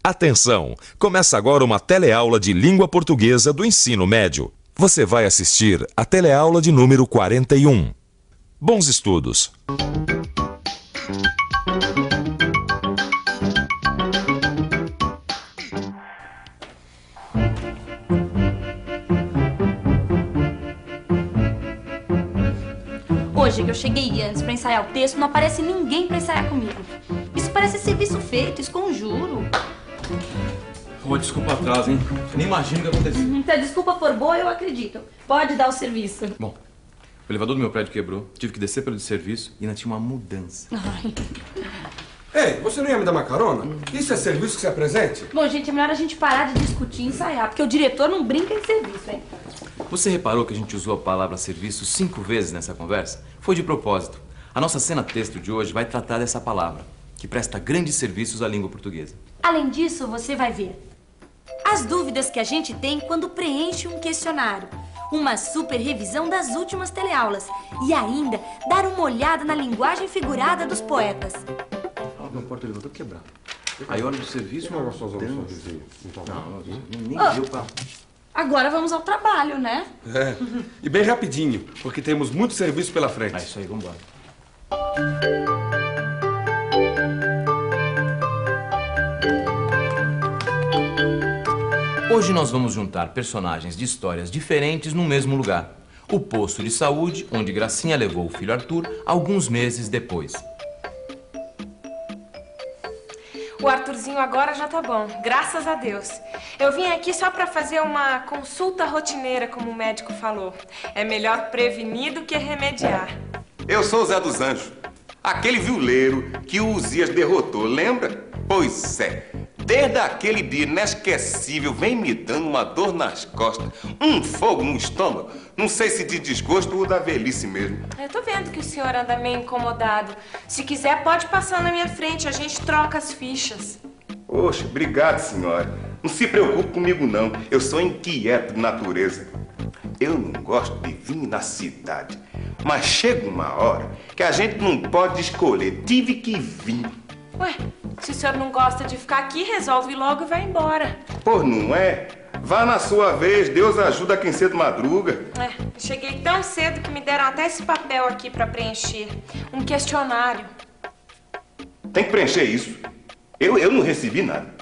Atenção! Começa agora uma teleaula de língua portuguesa do ensino médio. Você vai assistir a teleaula de número 41. Bons estudos! Hoje que eu cheguei antes pra ensaiar o texto, não aparece ninguém pra ensaiar comigo. Isso parece serviço feito, esconjuro. Ô, desculpa atraso, hein? Você nem imagina o que aconteceu. Se a desculpa for boa, eu acredito. Pode dar o serviço. Bom, o elevador do meu prédio quebrou, tive que descer pelo serviço e ainda tinha uma mudança. Ai. Ei, você não ia me dar uma carona? Isso é serviço que você apresente? Bom, gente, é melhor a gente parar de discutir e ensaiar, porque o diretor não brinca em serviço, hein? Você reparou que a gente usou a palavra serviço 5 vezes nessa conversa? Foi de propósito. A nossa cena texto de hoje vai tratar dessa palavra, que presta grandes serviços à língua portuguesa. Além disso, você vai ver as dúvidas que a gente tem quando preenche um questionário, uma super revisão das últimas teleaulas e ainda dar uma olhada na linguagem figurada dos poetas. Meu porta-elevador quebrado. Aí hora do serviço... Não, sorrisinho. Não, nem deu pra... Agora vamos ao trabalho, né? É, e bem rapidinho, porque temos muito serviço pela frente. Ah, isso aí, vambora. Hoje nós vamos juntar personagens de histórias diferentes no mesmo lugar. O posto de saúde, onde Gracinha levou o filho Arthur alguns meses depois. O Arthurzinho agora já tá bom, graças a Deus. Eu vim aqui só pra fazer uma consulta rotineira, como o médico falou. É melhor prevenir do que remediar. Eu sou o Zé dos Anjos, aquele violeiro que o Uzias derrotou, lembra? Pois é, desde aquele dia inesquecível vem me dando uma dor nas costas, um fogo no estômago, não sei se de desgosto ou da velhice mesmo. Eu tô vendo que o senhor anda meio incomodado. Se quiser, pode passar na minha frente, a gente troca as fichas. Poxa, obrigado, senhora. Não se preocupe comigo, não. Eu sou inquieto de natureza. Eu não gosto de vir na cidade, mas chega uma hora que a gente não pode escolher. Tive que vir. Ué, se o senhor não gosta de ficar aqui, resolve logo e vai embora. Pô, não é? Vá na sua vez, Deus ajuda quem cedo madruga. Cheguei tão cedo que me deram até esse papel aqui pra preencher. Um questionário. Tem que preencher isso. Eu não recebi nada.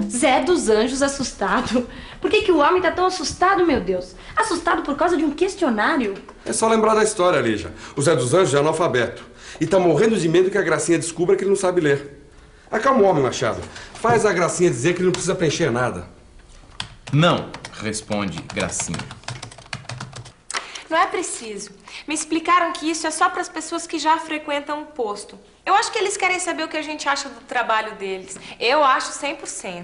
Zé dos Anjos assustado. Por que o homem tá tão assustado, meu Deus? Assustado por causa de um questionário? É só lembrar da história, Lígia. O Zé dos Anjos é analfabeto. E tá morrendo de medo que a Gracinha descubra que ele não sabe ler. Acalma o homem, Machado. Faz a Gracinha dizer que ele não precisa preencher nada. Não, responde Gracinha. Não é preciso. Me explicaram que isso é só para as pessoas que já frequentam o posto. Eu acho que eles querem saber o que a gente acha do trabalho deles. Eu acho 100%.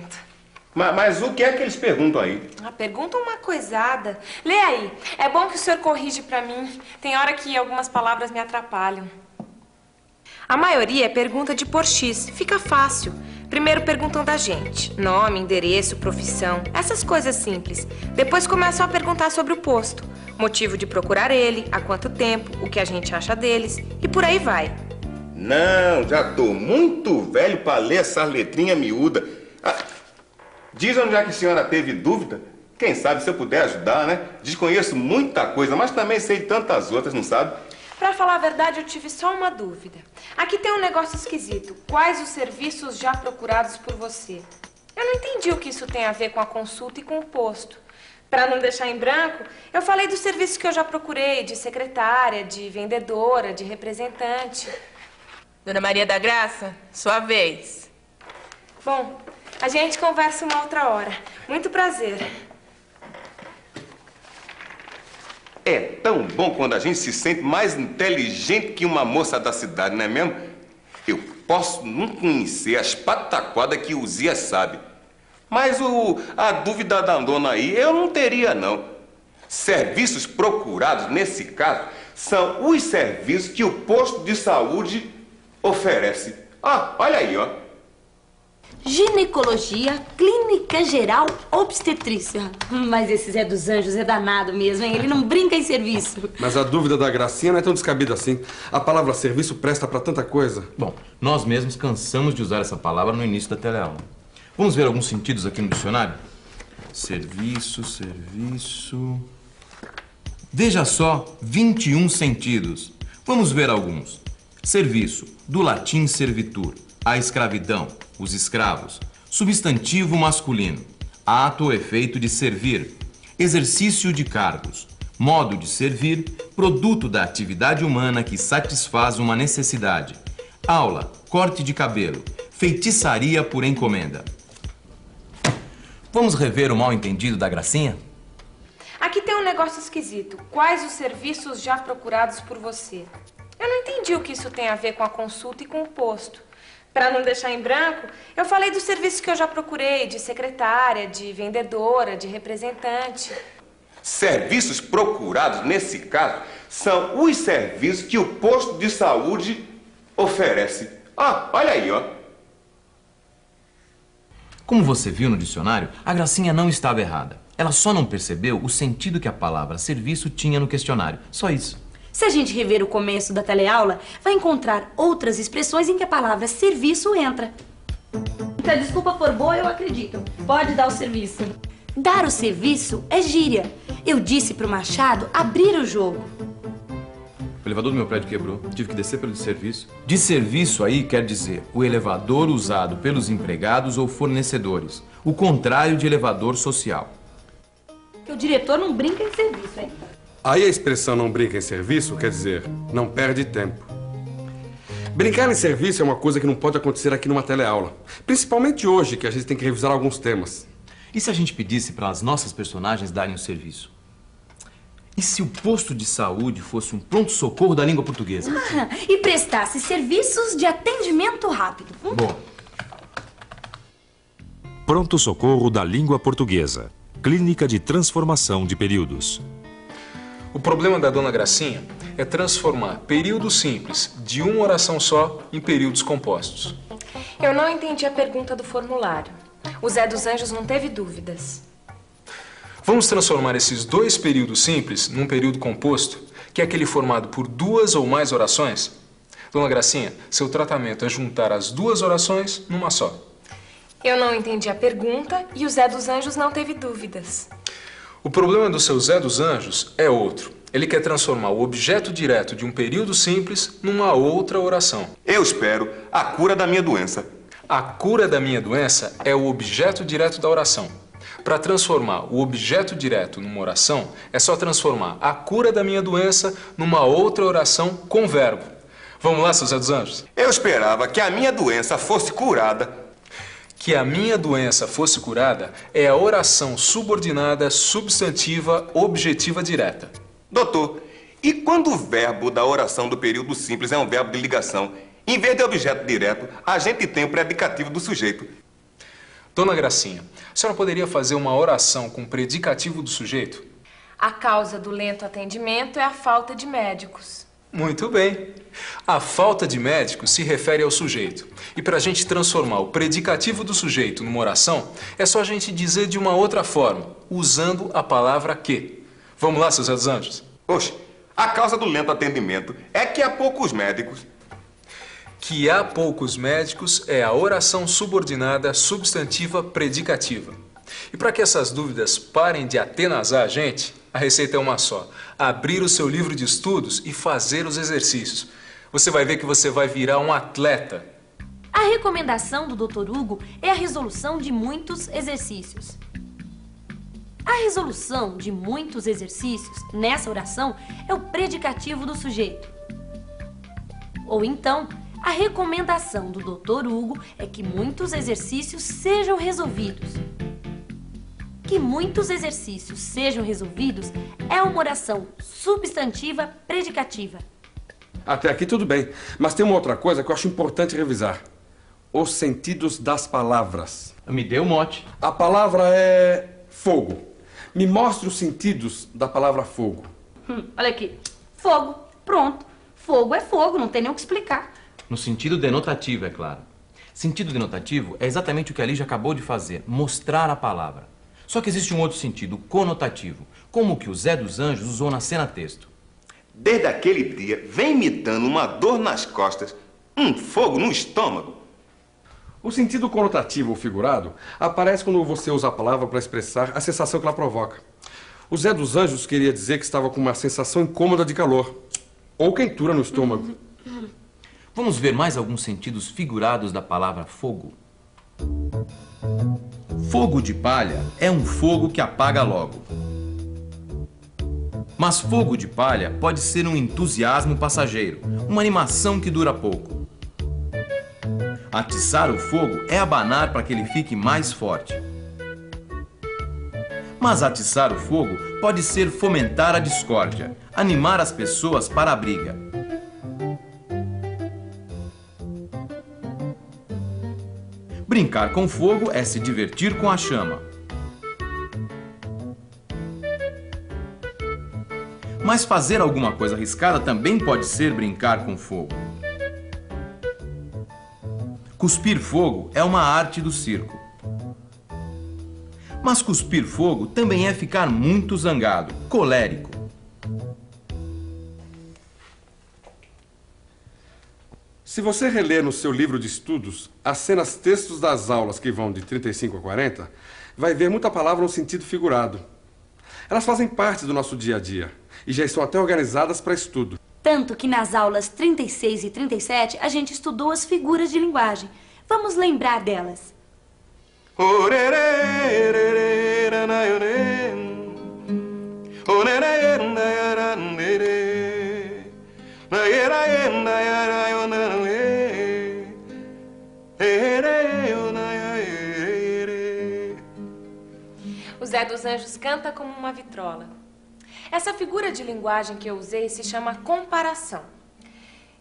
Mas o que é que eles perguntam aí? Perguntam uma coisada. Lê aí. É bom que o senhor corrige para mim. Tem hora que algumas palavras me atrapalham. A maioria é pergunta de por X. Fica fácil. Primeiro perguntam da gente. Nome, endereço, profissão. Essas coisas simples. Depois começam a perguntar sobre o posto. Motivo de procurar ele, há quanto tempo, o que a gente acha deles. E por aí vai. Não, já tô muito velho para ler essas letrinhas miúdas. Diz onde é que a senhora teve dúvida? Quem sabe se eu puder ajudar, né? Desconheço muita coisa, mas também sei tantas outras, não sabe? Pra falar a verdade, eu tive só uma dúvida. Aqui tem um negócio esquisito. Quais os serviços já procurados por você? Eu não entendi o que isso tem a ver com a consulta e com o posto. Pra não deixar em branco, eu falei dos serviços que eu já procurei, de secretária, de vendedora, de representante. Dona Maria da Graça, sua vez. Bom, a gente conversa uma outra hora. Muito prazer. É tão bom quando a gente se sente mais inteligente que uma moça da cidade, não é mesmo? Eu posso não conhecer as pataquadas que o Zia sabe, mas a dúvida da dona aí eu não teria, não. Serviços procurados, nesse caso, são os serviços que o posto de saúde oferece. Olha aí, ó. Ginecologia, Clínica Geral, Obstetrícia. Mas esse Zé dos Anjos é danado mesmo, hein? Ele não brinca em serviço. Mas a dúvida da Gracinha não é tão descabida assim. A palavra serviço presta pra tanta coisa. Bom, nós mesmos cansamos de usar essa palavra no início da teleaula. Vamos ver alguns sentidos aqui no dicionário? Serviço, serviço... Veja só, 21 sentidos. Vamos ver alguns. Serviço, do latim servitur, a escravidão, os escravos. Substantivo masculino, ato ou efeito de servir. Exercício de cargos, modo de servir, produto da atividade humana que satisfaz uma necessidade. Aula, corte de cabelo, feitiçaria por encomenda. Vamos rever o mal-entendido da Gracinha? Aqui tem um negócio esquisito. Quais os serviços já procurados por você? Eu não entendi o que isso tem a ver com a consulta e com o posto. Para não deixar em branco, eu falei dos serviços que eu já procurei, de secretária, de vendedora, de representante. Serviços procurados, nesse caso, são os serviços que o posto de saúde oferece. Olha aí, ó. Como você viu no dicionário, a Gracinha não estava errada. Ela só não percebeu o sentido que a palavra serviço tinha no questionário. Só isso. Se a gente rever o começo da teleaula, vai encontrar outras expressões em que a palavra serviço entra. Então, desculpa por boa, eu acredito. Pode dar o serviço. Dar o serviço é gíria. Eu disse pro Machado abrir o jogo. O elevador do meu prédio quebrou. Tive que descer pelo de serviço. De serviço aí quer dizer o elevador usado pelos empregados ou fornecedores. O contrário de elevador social. Porque o diretor não brinca em serviço, hein? Aí a expressão não brinca em serviço quer dizer não perde tempo. Brincar em serviço é uma coisa que não pode acontecer aqui numa teleaula. Principalmente hoje, que a gente tem que revisar alguns temas. E se a gente pedisse para as nossas personagens darem o serviço? E se o posto de saúde fosse um pronto-socorro da língua portuguesa? E prestasse serviços de atendimento rápido. Bom. Pronto-socorro da língua portuguesa. Clínica de transformação de períodos. O problema da dona Gracinha é transformar períodos simples de uma oração só em períodos compostos. Eu não entendi a pergunta do formulário. O Zé dos Anjos não teve dúvidas. Vamos transformar esses dois períodos simples num período composto, que é aquele formado por duas ou mais orações? Dona Gracinha, seu tratamento é juntar as duas orações numa só. Eu não entendi a pergunta e o Zé dos Anjos não teve dúvidas. O problema do seu Zé dos Anjos é outro. Ele quer transformar o objeto direto de um período simples numa outra oração. Eu espero a cura da minha doença. A cura da minha doença é o objeto direto da oração. Para transformar o objeto direto numa oração, é só transformar a cura da minha doença numa outra oração com verbo. Vamos lá, seu Zé dos Anjos? Eu esperava que a minha doença fosse curada. Que a minha doença fosse curada é a oração subordinada substantiva objetiva direta. Doutor, e quando o verbo da oração do período simples é um verbo de ligação, em vez de objeto direto, a gente tem o predicativo do sujeito? Dona Gracinha, a senhora poderia fazer uma oração com predicativo do sujeito? A causa do lento atendimento é a falta de médicos. Muito bem. A falta de médicos se refere ao sujeito. E para a gente transformar o predicativo do sujeito numa oração, é só a gente dizer de uma outra forma, usando a palavra que. Vamos lá, seus Zé dos Anjos? Oxe, a causa do lento atendimento é que há poucos médicos. Que há poucos médicos é a oração subordinada substantiva predicativa. E para que essas dúvidas parem de atenazar a gente, a receita é uma só. Abrir o seu livro de estudos e fazer os exercícios. Você vai ver que você vai virar um atleta. A recomendação do Dr. Hugo é a resolução de muitos exercícios. A resolução de muitos exercícios, nessa oração, é o predicativo do sujeito. Ou então, a recomendação do Dr. Hugo é que muitos exercícios sejam resolvidos. Que muitos exercícios sejam resolvidos é uma oração substantiva predicativa. Até aqui tudo bem, mas tem uma outra coisa que eu acho importante revisar. Os sentidos das palavras. Me dê o mote. A palavra é fogo. Me mostre os sentidos da palavra fogo. Olha aqui. Fogo. Pronto. Fogo é fogo, não tem nem o que explicar. No sentido denotativo, é claro. Sentido denotativo é exatamente o que a Lígia acabou de fazer, mostrar a palavra. Só que existe um outro sentido, conotativo, como o que o Zé dos Anjos usou na cena-texto. Desde aquele dia, vem me dando uma dor nas costas, um fogo no estômago. O sentido conotativo ou figurado aparece quando você usa a palavra para expressar a sensação que ela provoca. O Zé dos Anjos queria dizer que estava com uma sensação incômoda de calor ou quentura no estômago. Vamos ver mais alguns sentidos figurados da palavra fogo. Fogo de palha é um fogo que apaga logo. Mas fogo de palha pode ser um entusiasmo passageiro, uma animação que dura pouco. Atiçar o fogo é abanar para que ele fique mais forte. Mas atiçar o fogo pode ser fomentar a discórdia, animar as pessoas para a briga. Brincar com fogo é se divertir com a chama. Mas fazer alguma coisa arriscada também pode ser brincar com fogo. Cuspir fogo é uma arte do circo. Mas cuspir fogo também é ficar muito zangado, colérico. Se você reler no seu livro de estudos as cenas textos das aulas que vão de 35 a 40, vai ver muita palavra no sentido figurado. Elas fazem parte do nosso dia a dia e já estão até organizadas para estudo. Tanto que nas aulas 36 e 37 a gente estudou as figuras de linguagem. Vamos lembrar delas. O Zé dos Anjos canta como uma vitrola. Essa figura de linguagem que eu usei se chama comparação.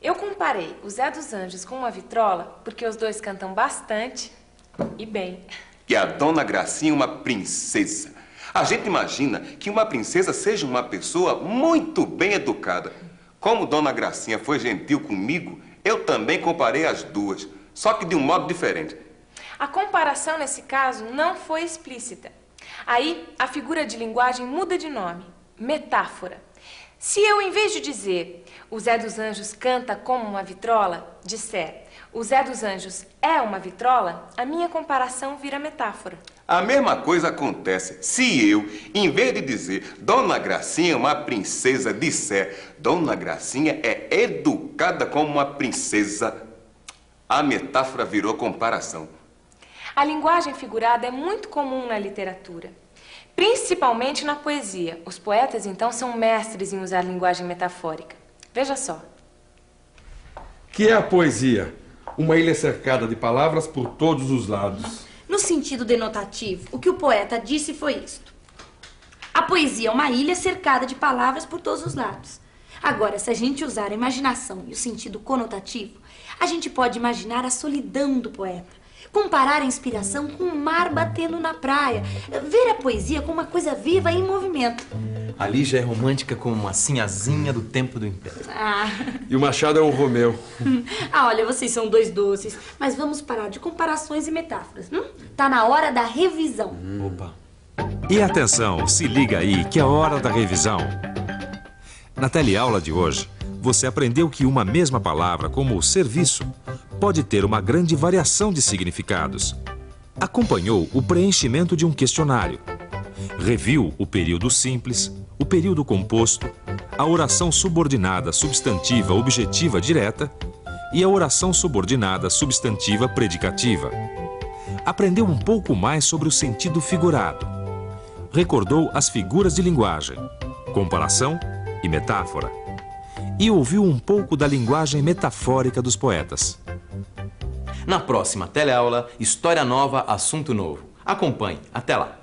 Eu comparei o Zé dos Anjos com uma vitrola porque os dois cantam bastante e bem. E a Dona Gracinha é uma princesa. A gente imagina que uma princesa seja uma pessoa muito bem educada. Como Dona Gracinha foi gentil comigo, eu também comparei as duas, só que de um modo diferente. A comparação, nesse caso, não foi explícita. Aí, a figura de linguagem muda de nome. Metáfora. Se eu, em vez de dizer o Zé dos Anjos canta como uma vitrola, disser o Zé dos Anjos é uma vitrola, a minha comparação vira metáfora. A mesma coisa acontece se eu, em vez de dizer Dona Gracinha é uma princesa, disser Dona Gracinha é educada como uma princesa. A metáfora virou comparação. A linguagem figurada é muito comum na literatura, principalmente na poesia. Os poetas, então, são mestres em usar linguagem metafórica. Veja só. Que é a poesia? Uma ilha cercada de palavras por todos os lados. No sentido denotativo, o que o poeta disse foi isto. A poesia é uma ilha cercada de palavras por todos os lados. Agora, se a gente usar a imaginação e o sentido conotativo, a gente pode imaginar a solidão do poeta. Comparar a inspiração com o mar batendo na praia. Ver a poesia como uma coisa viva e em movimento. A Lígia é romântica como uma sinhazinha do tempo do Império. E o Machado é um Romeu. Olha, vocês são dois doces. Mas vamos parar de comparações e metáforas. Tá na hora da revisão. Opa. E atenção, se liga aí que é hora da revisão. Na teleaula de hoje, você aprendeu que uma mesma palavra, como serviço, pode ter uma grande variação de significados. Acompanhou o preenchimento de um questionário. Reviu o período simples, o período composto, a oração subordinada substantiva objetiva direta e a oração subordinada substantiva predicativa. Aprendeu um pouco mais sobre o sentido figurado. Recordou as figuras de linguagem, comparação e metáfora. E ouviu um pouco da linguagem metafórica dos poetas. Na próxima teleaula, história nova, assunto novo. Acompanhe. Até lá.